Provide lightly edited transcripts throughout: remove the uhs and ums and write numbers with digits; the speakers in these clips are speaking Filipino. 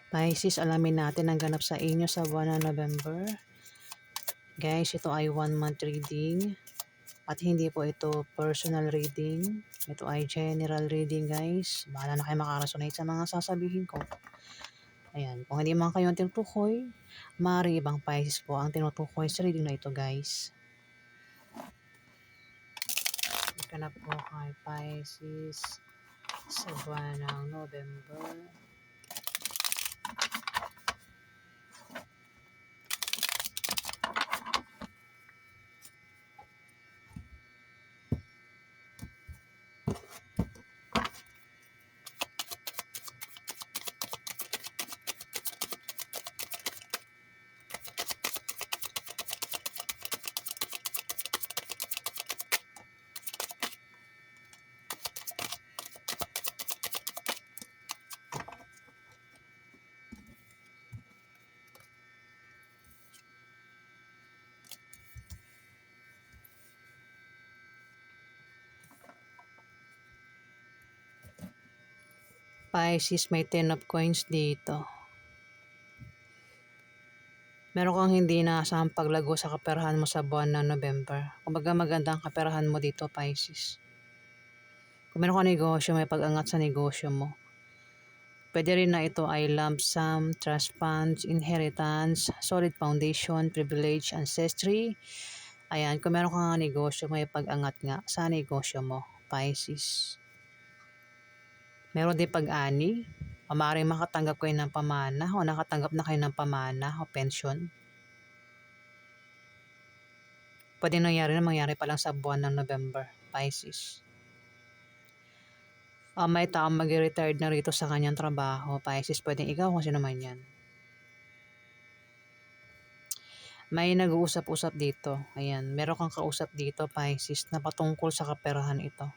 Pisces, alamin natin ang ganap sa inyo sa buwan ng November. Guys, ito ay 1 month reading. At hindi po ito personal reading. Ito ay general reading, guys. Bahala na kayo makaresonate sa mga sasabihin ko. Ayan, kung hindi man kayo ang tinutukoy, maaaring ibang Pisces po ang tinutukoy sa reading na ito, guys. Ganap po kay Pisces sa buwan ng November. Pisces, may 10 of coins dito. Meron kang hindi inaasahang paglago sa kaperahan mo sa buwan ng November. Kumbaga magandang kaperahan mo dito, Pisces. Kung meron kang negosyo, may pag-angat sa negosyo mo. Pwede rin na ito ay lump sum, trust funds, inheritance, solid foundation, privilege, ancestry. Ayan, kung meron kang negosyo, may pag-angat nga sa negosyo mo, Pisces. Meron din pag-ani. Maaaring makatanggap kayo ng pamana o nakatanggap na kayo ng pamana o pension. Pwede mangyari pa lang sa buwan ng November, Pisces. May taong mag-retired na rito sa kanyang trabaho, Pisces. Pwedeng ikaw kung sino man yan. May nag-uusap-usap dito. Ayan, meron kang kausap dito, Pisces, na patungkol sa kaperahan ito.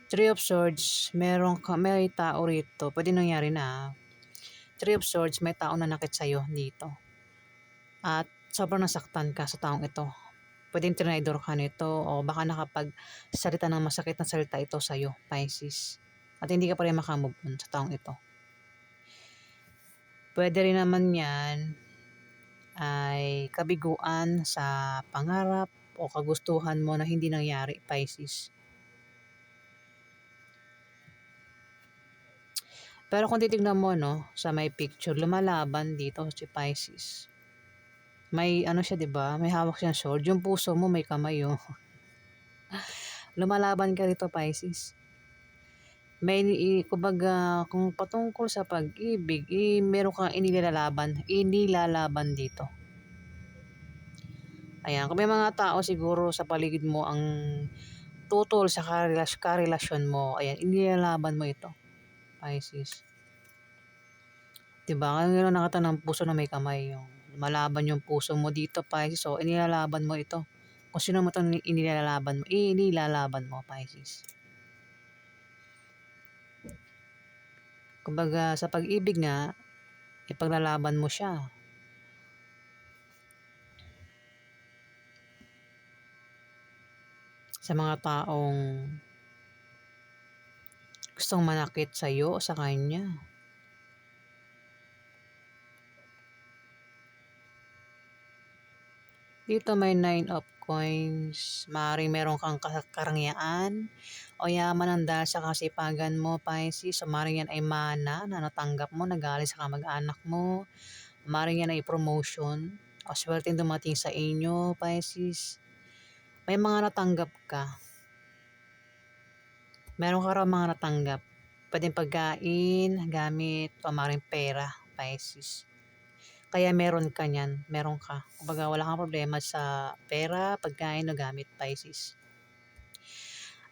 Three of Swords, may tao rito. Pwede nangyari na. Three of Swords, may tao na nakit sa'yo dito. At sobrang nasaktan ka sa taong ito. Pwedeng tinaydor ka nito o baka nakapagsalita ng masakit na salita ito sa'yo, Pisces. At hindi ka pa rin makamove on sa taong ito. Pwede rin naman yan ay kabiguan sa pangarap o kagustuhan mo na hindi nangyari, Pisces. Pero kung titignan mo, no, sa may picture, lumalaban dito si Pisces. May ano siya, 'di ba? May hawak siyang sword. Yung puso mo may kamay, oh. Lumalaban ka rito, Pisces. Kumbaga, kung patungkol sa pag-ibig, meron kang inilalaban dito. Ayan, kung may mga tao siguro sa paligid mo ang tutol sa karelasyon mo, ayan, inilalaban mo ito, Pisces. Diba? Ngayon nakita ng puso na may kamay, yung malaban yung puso mo dito, Pisces. So, inilalaban mo ito. Kung sino mo itong inilalaban mo, Pisces. Kumbaga, sa pag-ibig nga, ipaglalaban mo siya. Sa mga taong gustong manakit sa'yo o sa kanya. Dito may 9 of coins. Maaaring meron kang karangyaan o yaman ng dahil sa kasipagan mo, Pisces. So, maaaring yan ay mana na natanggap mo, nagaling sa kamag-anak mo. Maaaring yan ay promotion o swerteng dumating sa inyo, Pisces. May mga natanggap ka. Meron ka raw mga natanggap. Pwedeng pagkain, gamit, o maaaring pera, Pisces. Kaya meron ka niyan, meron ka. Kumbaga wala kang problema sa pera, pagkain o gamit, Pisces.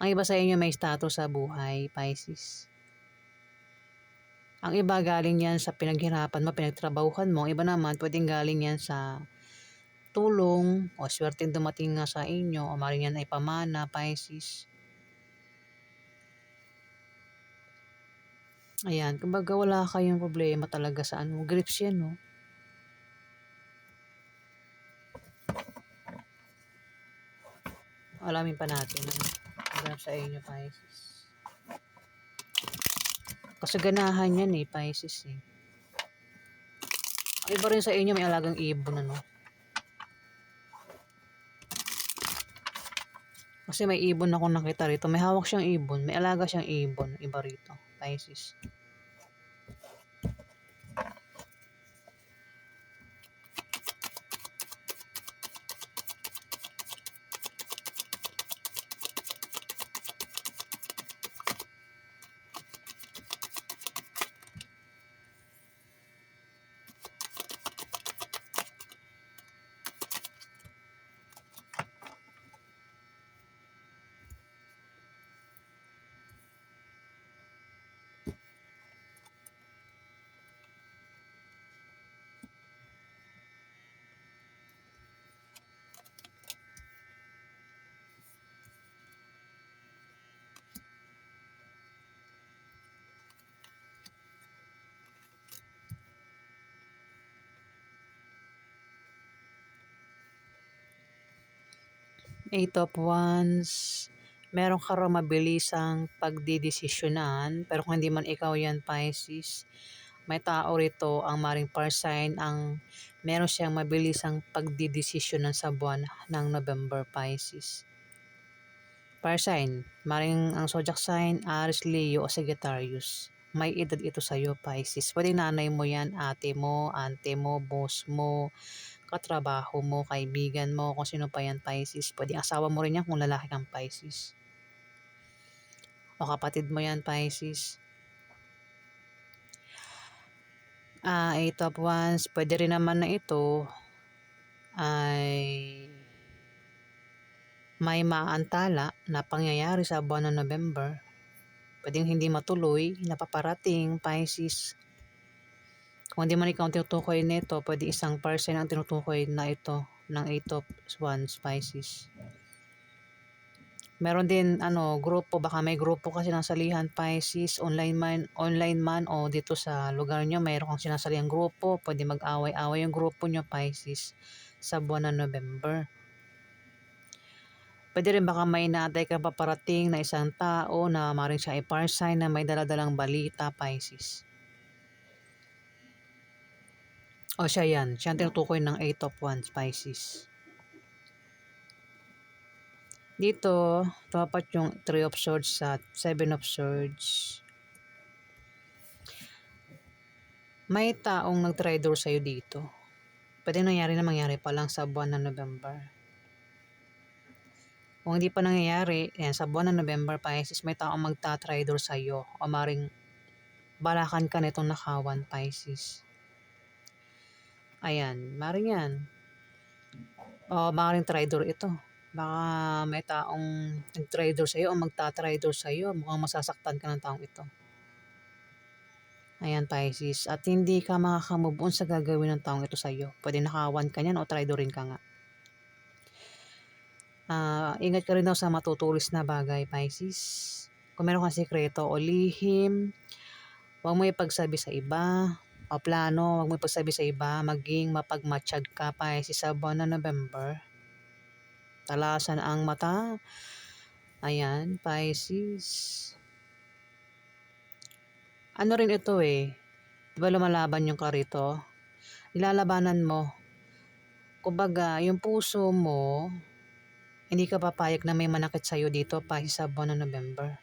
Ang iba sa inyo may status sa buhay, Pisces. Ang iba galing yan sa pinaghirapan mo, pinagtrabahuhan mo. Ang iba naman pwedeng galing yan sa tulong o swerteng dumating nga sa inyo o maaaring yan ay pamana, Pisces. Ayan, kumbaga wala kayong problema talaga sa grips yan, no? Alamin pa natin ang ganap sa inyo, Pisces. Kasaganahan yan eh, Pisces eh. Ang iba rin sa inyo may alagang ibon ano. Kasi may ibon ako nakita rito. May hawak siyang ibon. May alaga siyang ibon. Iba rito, Pisces. Eight of Wands. Meron ka raw mabilisang pagdidesisyonan. Pero kung hindi man ikaw yan, Pisces, may tao rito ang maring sign ang meron siyang mabilisang pagdidesisyonan sa buwan ng November, Pisces. Sign, maring ang zodiac sign, Aries, Leo o Sagittarius. May edad ito sa iyo, Pisces. Pwede nanay mo yan, ate mo, ante mo, boss mo, katrabaho mo, kaibigan mo, kung sino pa yan, Pisces. Pwede asawa mo rin yan kung lalaki kang Pisces. O kapatid mo yan, Pisces. Eight of Wands, pwede rin naman na ito ay may maantala na pangyayari sa buwan ng November. Pwedeng hindi matuloy, napaparating, Pisces. Kung hindi man ikaw ang tinutukoy nito, pwede isang person ang tinutukoy na ito ng Eight of Wands, Pisces. Meron din grupo, baka may grupo ka sinasalihan, Pisces, online man o dito sa lugar nyo, mayroon kang sinasalihan grupo, pwede mag-away-away yung grupo nyo, Pisces, sa buwan ng November. Pwede rin baka may inaantay kang paparating na isang tao na maring siya ay sign na may daladalang balita, Pisces. O siya yan, siya ang tinutukoy ng Eight of Wands, Pisces. Dito, tumapat yung Three of Swords sa Seven of Swords. May taong nag-traitor sa'yo dito. Pwede nangyari na mangyari pa lang sa buwan ng November. Kung hindi pa nangyayari, sa buwan ng November, Pisces, may taong magta-traitor sa'yo o maring balakan ka nitong nakawan, Pisces. Ayan, maring yan. O maring traitor ito. Baka may taong nag-traitor sa'yo o magta-traitor sa'yo. Mukhang masasaktan ka ng taong ito. Ayan, Pisces. At hindi ka makakamove on sa gagawin ng taong ito sa'yo. Pwede nakawan ka niyan o traidorin ka nga. Ingat ka rin daw sa matutulis na bagay, Pisces. Kung meron kang sikreto o lihim, huwag mo ipagsabi sa iba. O plano, huwag mo ipagsabi sa iba. Maging mapagmatsyag ka, Pisces, sa buwan ng November. Talasan ang mata. Ayan, Pisces. Ano rin ito eh. Diba lumalaban yung karito? Ilalabanan mo. Kumbaga, yung puso mo, hindi ka papayag na may manakit sa'yo dito pa sa buwan ng November.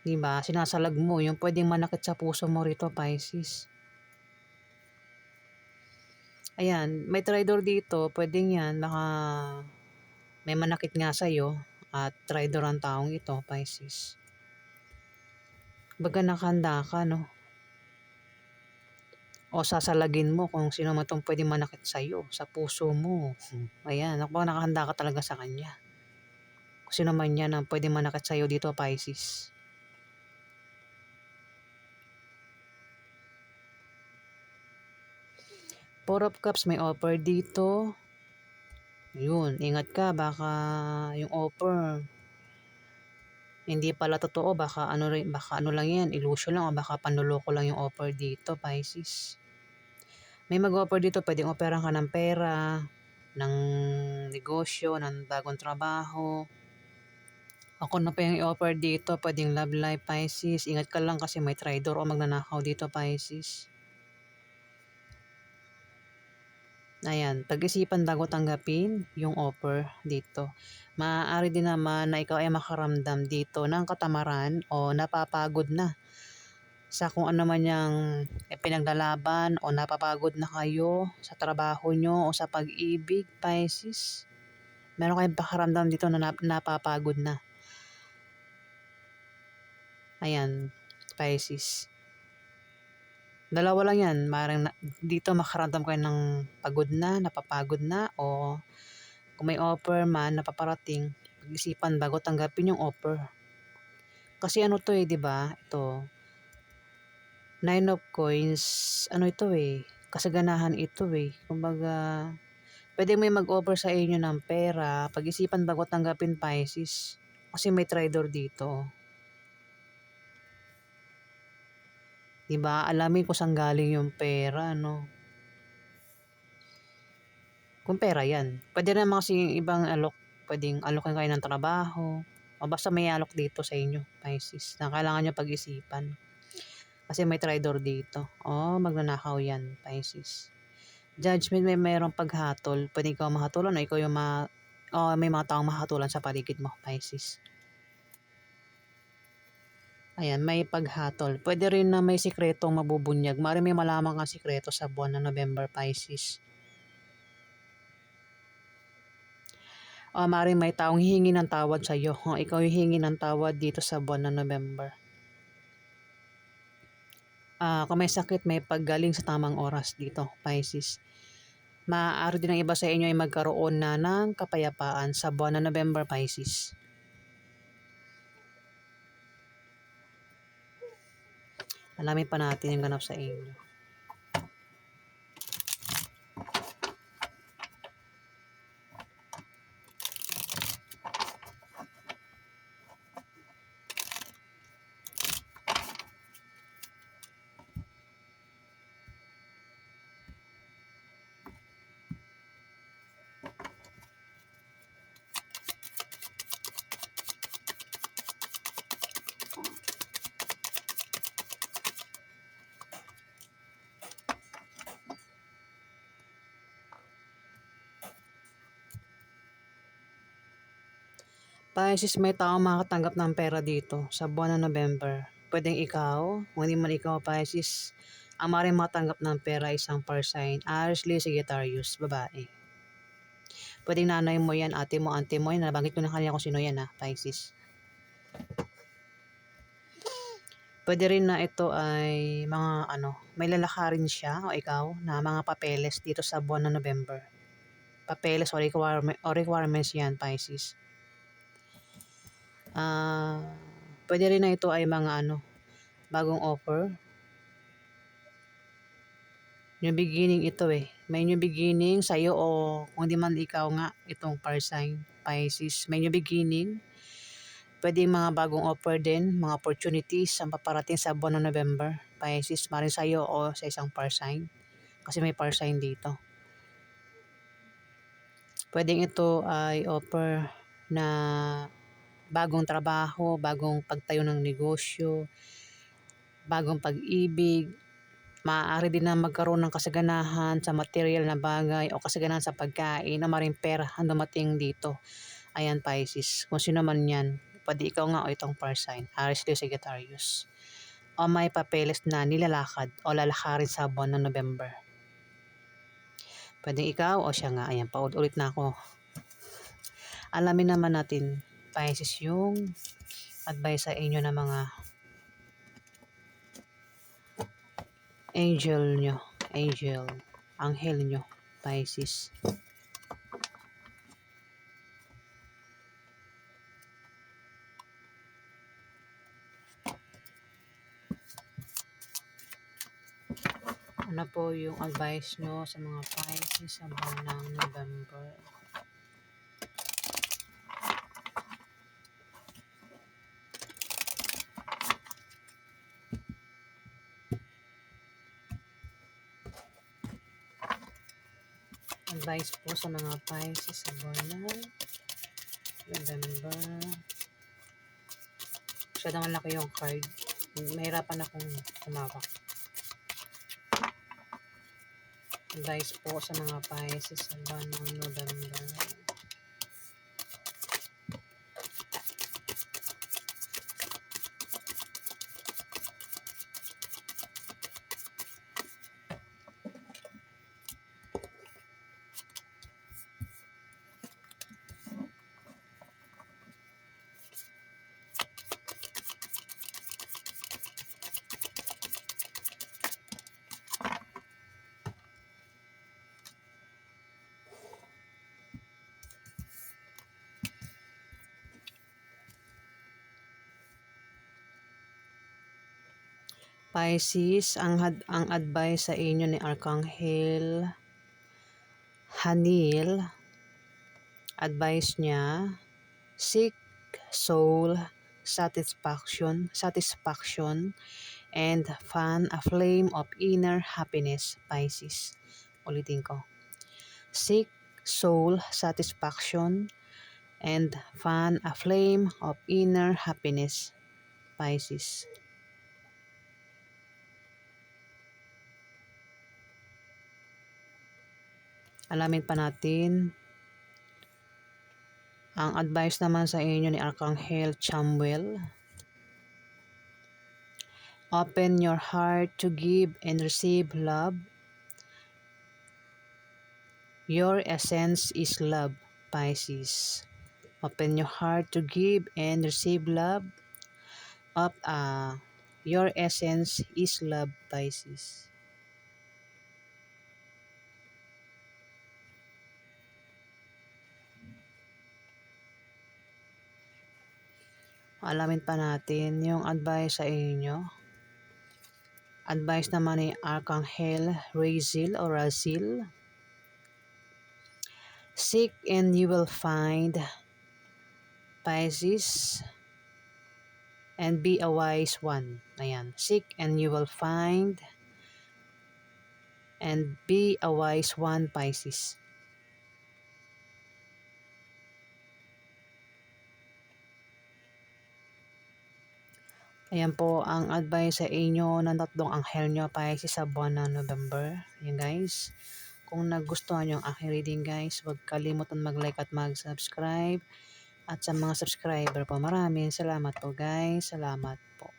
Diba? Sinasalag mo yung pwedeng manakit sa puso mo rito, Pisces. Ayan, may traitor dito, pwedeng yan, baka may manakit nga sa'yo at traitor ang taong ito, Pisces. Baga nakahanda ka, no? O sasalagin mo kung sino man itong pwedeng manakit sa'yo, sa puso mo. Ayan, nakahanda ka talaga sa kanya. Kung sino man yan ang pwedeng manakit sa'yo dito, Pisces. Four of Cups, may offer dito. Yun, ingat ka, baka yung offer hindi pala totoo, baka ano lang yan, illusion lang o baka panloloko lang yung offer dito, Pisces. May mag-offer dito, pwedeng operan ka ng pera, ng negosyo, ng bagong trabaho. Ako na pa yung i-offer dito, pwedeng love life, Pisces. Ingat ka lang kasi may traitor o magnanakaw dito, Pisces. Ayan, pag-isipan bago tanggapin yung offer dito. Maaari din naman na ikaw ay makaramdam dito ng katamaran o napapagod na sa kung ano man yung pinaglalaban o napapagod na kayo sa trabaho nyo o sa pag-ibig, Pisces. Meron kayong pakaramdam dito na napapagod na. Ayan, Pisces. Dalawa lang yan. Dito makaramdam kayo ng pagod na, napapagod na, o kung may offer man napaparating, pag-isipan bago tanggapin yung offer. Kasi ano to di ba? Ito, Nine of Coins, ano ito kasaganahan ito Kumbaga, pwede may mag-offer sa inyo ng pera, pag-isipan bago tanggapin, Pisces. Kasi may trader dito. Diba? Alamin kung saan galing yung pera, no? Kung pera yan. Pwede naman kasi yung ibang alok, pwedeng alokin kayo ng trabaho. O basta may alok dito sa inyo, Pisces, na kailangan nyo pag-isipan. Kasi may trader dito. O, magnanakaw yan, Pisces. Judgment, may mayroong paghatol. Pwede ikaw mahatulan o ikaw yung may mga taong mahatulan sa paligid mo, Pisces. Ayan, may paghatol. Pwede rin na may sikretong mabubunyag. Maaari may malaman kang sikreto sa buwan ng November, Pisces. O maaari may taong hihingi ng tawad sa iyo. O ikaw yung hihingi ng tawad dito sa buwan ng November. Kung may sakit, may paggaling sa tamang oras dito, Pisces. Maaari din ang iba sa inyo ay magkaroon na ng kapayapaan sa buwan ng November, Pisces. Alamin pa natin yung ganap sa inyo. Pisces, may taong makakatanggap ng pera dito sa buwan ng November. Pwedeng ikaw, kung hindi man ikaw, Pisces, ang maaaring makatanggap ng pera isang sign, Aries, Leo, Sagittarius, babae. Pwedeng nanay mo yan, ate mo, auntie mo yan. Nabanggit ko na kanina kung sino yan Pisces. Pwede rin na ito ay may lalakarin siya o ikaw na mga papeles dito sa buwan ng November. Papeles o requirements yan, Pisces. Pwede rin na ito ay mga bagong offer. New beginning ito May new beginning sa'yo o kung di man ikaw nga itong sign, Pisces. May new beginning. Pwede mga bagong offer din, mga opportunities ang paparating sa buwan ng November, Pisces. Maring sa'yo o sa isang sign. Kasi may sign dito. Pwedeng ito ay offer na bagong trabaho, bagong pagtayo ng negosyo, bagong pag-ibig. Maaari din na magkaroon ng kasaganahan sa material na bagay o kasaganahan sa pagkain na maring pera ang dumating dito. Ayan, Pisces. Kung sino man yan, pwede ikaw nga o itong sign, Aries, Leo, Sagittarius. O may papeles na nilalakad o lalakarin sa buwan ng November. Pwede ikaw o siya nga. Ayan, paulit na ako. Alamin naman natin, Pisces, yung advice sa inyo ng mga angel, anghel nyo, Pisces. Ano po yung advice nyo sa mga Pisces sa buwan ng November? Advice po sa mga Pisces sa buwan ng November. masyadong laki yung card. Mahirapan akong tumawak. Advice po sa mga Pisces sa buwan ng November. Pisces, ang advice sa inyo ni Archangel Haniel, advice niya, seek soul satisfaction and fan a flame of inner happiness, Pisces. Ulitin ko. Seek soul satisfaction and fan a flame of inner happiness, Pisces. Alamin pa natin ang advice naman sa inyo ni Archangel Chamuel. Open your heart to give and receive love. Your essence is love, Pisces. Open your heart to give and receive love. Your essence is love, Pisces. Alamin pa natin yung advice sa inyo. Advice naman ni Archangel Raziel. Seek and you will find, Pisces, and be a wise one. Ayan. Seek and you will find and be a wise one, Pisces. Ayan po ang advice sa inyo ng tatlong anghel nyo, Pisces, sa buwan ng November. Ayan guys. Kung nagustuhan nyo ang aking reading guys, huwag kalimutan mag-like at mag-subscribe. At sa mga subscriber po, maraming salamat po guys. Salamat po.